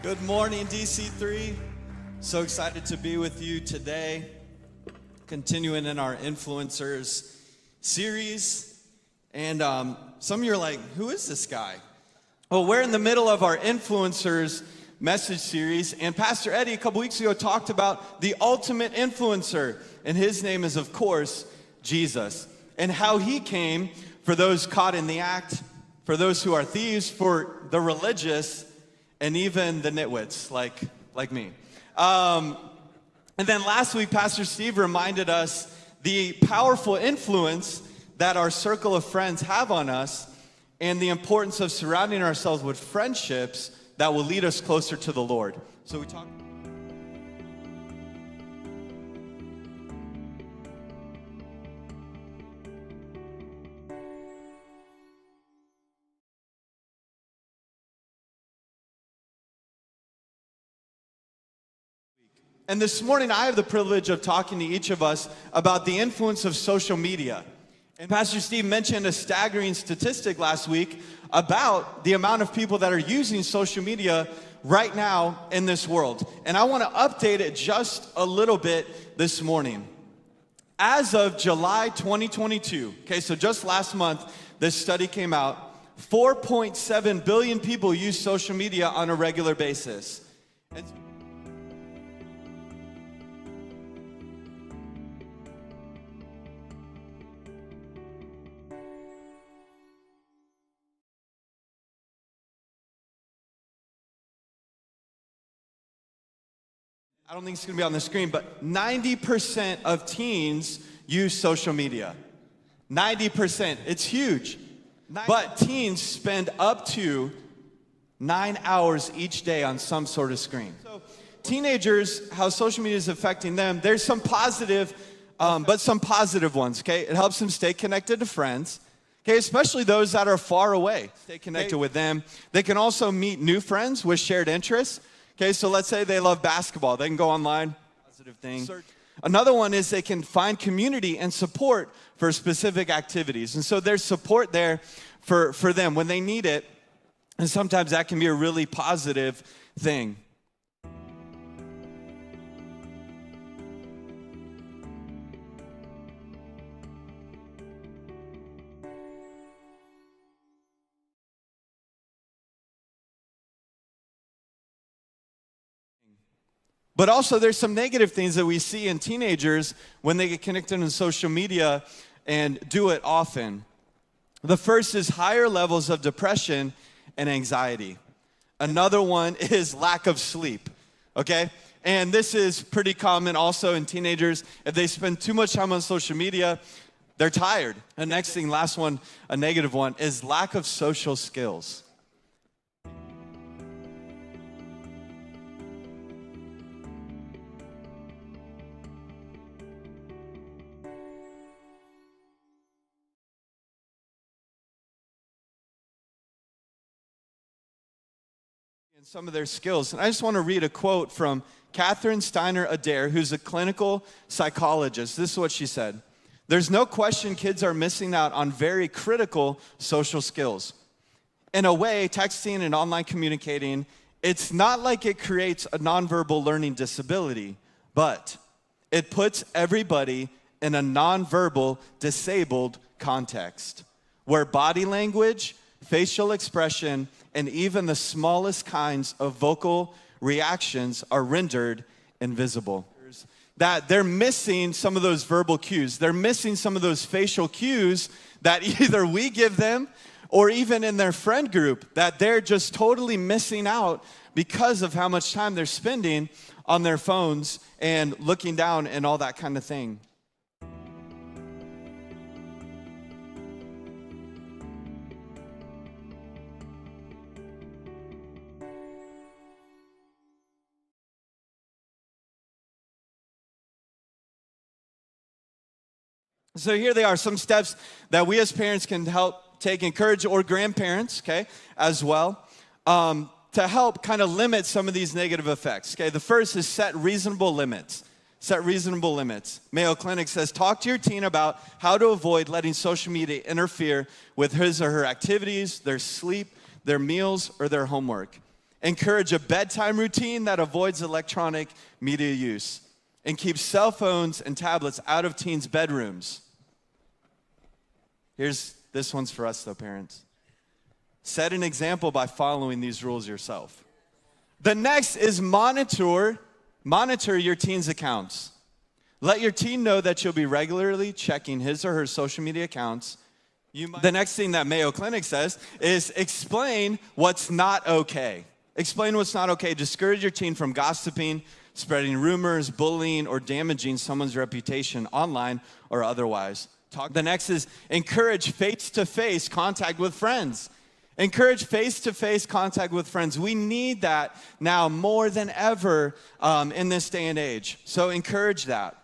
Good morning, DC3. So excited to be with you today, continuing in our influencers series. And some of you are like, who is this guy? Well, we're in the middle of our influencers message series, and Pastor Eddie a couple weeks ago talked about the ultimate influencer, and his name is, of course, Jesus, and how he came for those caught in the act, for those who are thieves, for the religious, and even the nitwits like me. And then last week, Pastor Steve reminded us the powerful influence that our circle of friends have on us and the importance of surrounding ourselves with friendships that will lead us closer to the Lord. So we talked. And this morning, I have the privilege of talking to each of us about the influence of social media. And Pastor Steve mentioned a staggering statistic last week about the amount of people that are using social media right now in this world. And I want to update it just a little bit this morning. As of July 2022, okay, so just last month, this study came out, 4.7 billion people use social media on a regular basis. And I don't think it's going to be on the screen, but 90% of teens use social media. 90%. It's huge. But teens spend up to 9 hours each day on some sort of screen. So teenagers, how social media is affecting them, there's some positive, but some positive ones, okay? It helps them stay connected to friends, okay? Especially those that are far away. Stay connected with them. They can also meet new friends with shared interests. Okay, so let's say they love basketball. They can go online, positive thing. Another one is they can find community and support for specific activities. And so there's support there for them when they need it. And sometimes that can be a really positive thing. But also there's some negative things that we see in teenagers when they get connected on social media and do it often. The first is higher levels of depression and anxiety. Another one is lack of sleep, okay? And this is pretty common also in teenagers. If they spend too much time on social media, they're tired. The next thing, last one, a negative one, is lack of social skills. And some of their skills. And I just want to read a quote from Catherine Steiner Adair, who's a clinical psychologist. This is what she said. There's no question kids are missing out on very critical social skills. In a way, texting and online communicating, it's not like it creates a nonverbal learning disability, but it puts everybody in a nonverbal disabled context where body language, facial expression, and even the smallest kinds of vocal reactions are rendered invisible. That they're missing some of those verbal cues. They're missing some of those facial cues that either we give them or even in their friend group, that they're just totally missing out because of how much time they're spending on their phones and looking down and all that kind of thing. So here they are, some steps that we as parents can help take, encourage, or grandparents, okay, as well, to help kind of limit some of these negative effects, okay? The first is set reasonable limits. Set reasonable limits. Mayo Clinic says, talk to your teen about how to avoid letting social media interfere with his or her activities, their sleep, their meals, or their homework. Encourage a bedtime routine that avoids electronic media use. And keep cell phones and tablets out of teens' bedrooms. This one's for us though, parents. Set an example by following these rules yourself. The next is monitor your teen's accounts. Let your teen know that you'll be regularly checking his or her social media accounts. The next thing that Mayo Clinic says is explain what's not okay. Explain what's not okay. Discourage your teen from gossiping, spreading rumors, bullying, or damaging someone's reputation online or otherwise. The next is encourage face-to-face contact with friends. Encourage face-to-face contact with friends. We need that now more than ever in this day and age. So encourage that.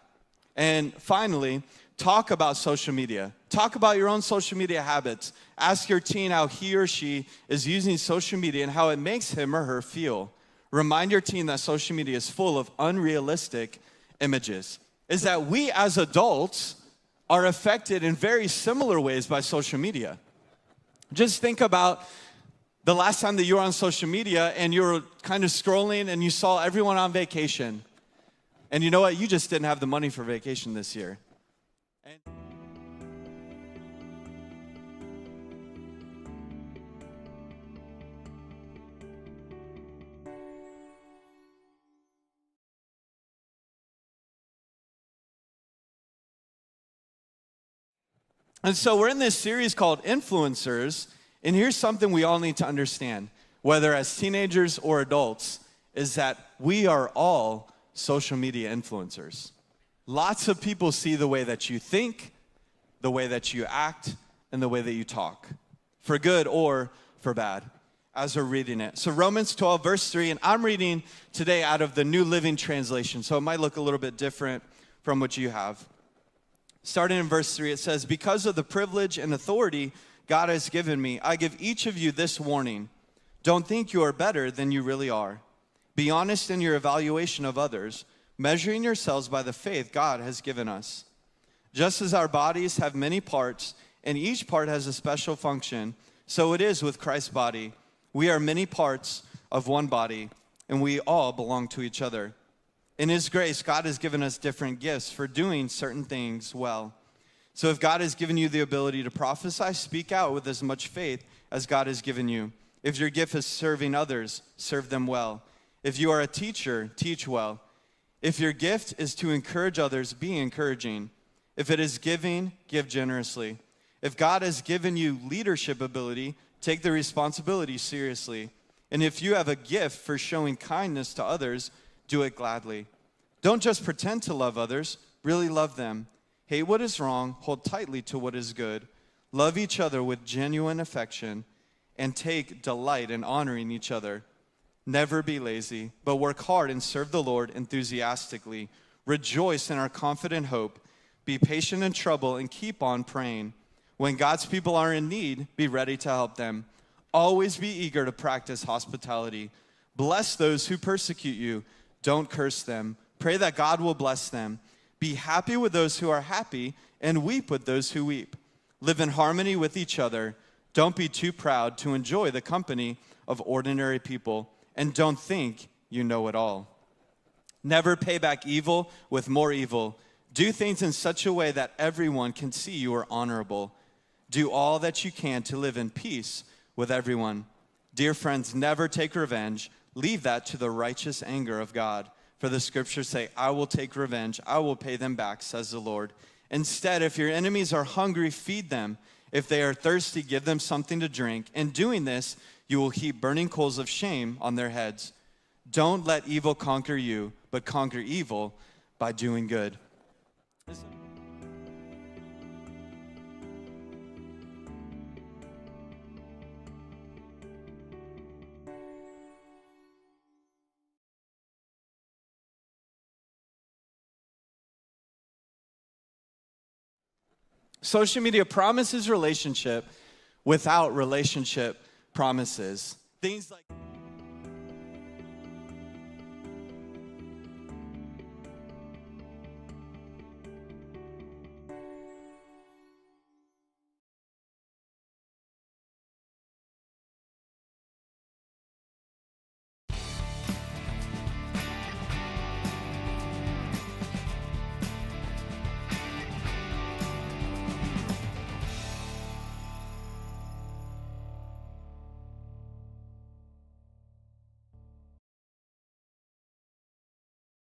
And finally, talk about social media. Talk about your own social media habits. Ask your teen how he or she is using social media and how it makes him or her feel. Remind your teen that social media is full of unrealistic images. Is that we as adults are affected in very similar ways by social media. Just think about the last time that you were on social media and you were kind of scrolling and you saw everyone on vacation. And you know what? You just didn't have the money for vacation this year. And so we're in this series called Influencers, and here's something we all need to understand, whether as teenagers or adults, is that we are all social media influencers. Lots of people see the way that you think, the way that you act, and the way that you talk, for good or for bad, as we're reading it. So Romans 12, verse 3, and I'm reading today out of the New Living Translation, so it might look a little bit different from what you have. Starting in verse 3, it says, because of the privilege and authority God has given me, I give each of you this warning. Don't think you are better than you really are. Be honest in your evaluation of others, measuring yourselves by the faith God has given us. Just as our bodies have many parts, and each part has a special function, so it is with Christ's body. We are many parts of one body, and we all belong to each other. In His grace, God has given us different gifts for doing certain things well. So if God has given you the ability to prophesy, speak out with as much faith as God has given you. If your gift is serving others, serve them well. If you are a teacher, teach well. If your gift is to encourage others, be encouraging. If it is giving, give generously. If God has given you leadership ability, take the responsibility seriously. And if you have a gift for showing kindness to others, do it gladly. Don't just pretend to love others, really love them. Hate what is wrong, hold tightly to what is good. Love each other with genuine affection, and take delight in honoring each other. Never be lazy, but work hard and serve the Lord enthusiastically. Rejoice in our confident hope. Be patient in trouble and keep on praying. When God's people are in need, be ready to help them. Always be eager to practice hospitality. Bless those who persecute you. Don't curse them. Pray that God will bless them. Be happy with those who are happy and weep with those who weep. Live in harmony with each other. Don't be too proud to enjoy the company of ordinary people, and don't think you know it all. Never pay back evil with more evil. Do things in such a way that everyone can see you are honorable. Do all that you can to live in peace with everyone. Dear friends, never take revenge. Leave that to the righteous anger of God. For the scriptures say, I will take revenge. I will pay them back, says the Lord. Instead, if your enemies are hungry, feed them. If they are thirsty, give them something to drink. In doing this, you will heap burning coals of shame on their heads. Don't let evil conquer you, but conquer evil by doing good. Social media promises relationship without relationship promises. Things like